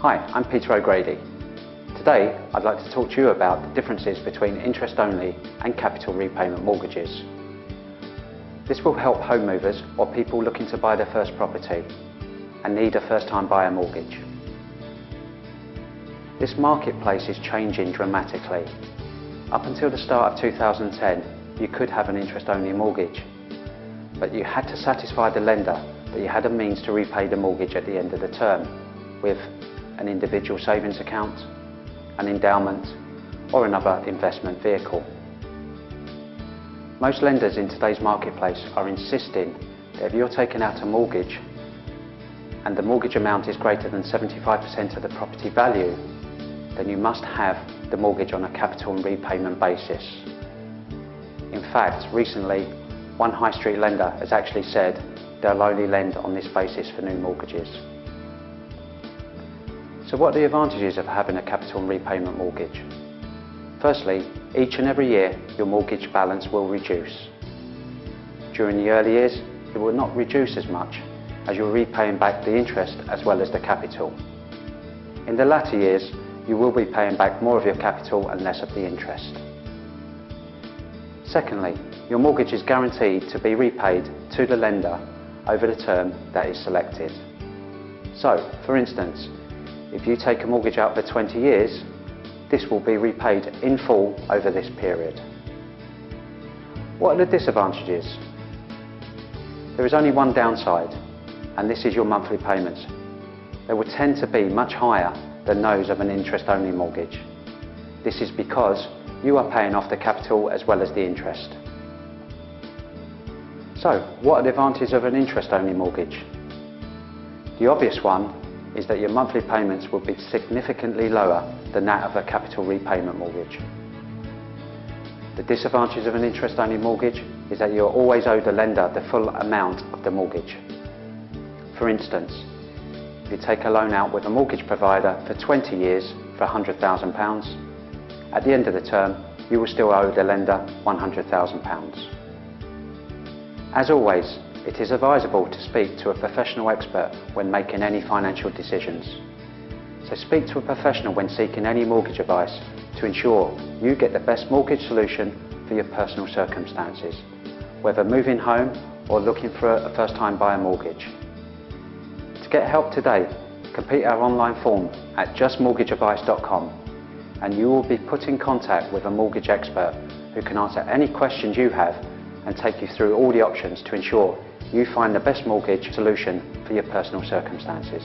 Hi, I'm Peter O'Grady. Today I'd like to talk to you about the differences between interest-only and capital repayment mortgages. This will help home movers or people looking to buy their first property and need a first-time buyer mortgage. This marketplace is changing dramatically. Up until the start of 2010, you could have an interest-only mortgage, but you had to satisfy the lender that you had a means to repay the mortgage at the end of the term with an individual savings account, an endowment, or another investment vehicle. Most lenders in today's marketplace are insisting that if you're taking out a mortgage and the mortgage amount is greater than 75% of the property value, then you must have the mortgage on a capital and repayment basis. In fact, recently, one high street lender has actually said they'll only lend on this basis for new mortgages. So what are the advantages of having a capital and repayment mortgage? Firstly, each and every year your mortgage balance will reduce. During the early years, it will not reduce as much as you're repaying back the interest as well as the capital. In the latter years, you will be paying back more of your capital and less of the interest. Secondly, your mortgage is guaranteed to be repaid to the lender over the term that is selected. So, for instance, if you take a mortgage out for 20 years, this will be repaid in full over this period. What are the disadvantages? There is only one downside, and this is your monthly payments. They will tend to be much higher than those of an interest-only mortgage. This is because you are paying off the capital as well as the interest. So, what are the advantages of an interest-only mortgage? The obvious one is that your monthly payments will be significantly lower than that of a capital repayment mortgage. The disadvantage of an interest-only mortgage is that you're always owed the lender the full amount of the mortgage. For instance, if you take a loan out with a mortgage provider for 20 years for £100,000, at the end of the term you will still owe the lender £100,000. As always, it is advisable to speak to a professional expert when making any financial decisions. So speak to a professional when seeking any mortgage advice to ensure you get the best mortgage solution for your personal circumstances, whether moving home or looking for a first-time buyer mortgage. To get help today, complete our online form at justmortgageadvice.com and you will be put in contact with a mortgage expert who can answer any questions you have and take you through all the options to ensure you find the best mortgage solution for your personal circumstances.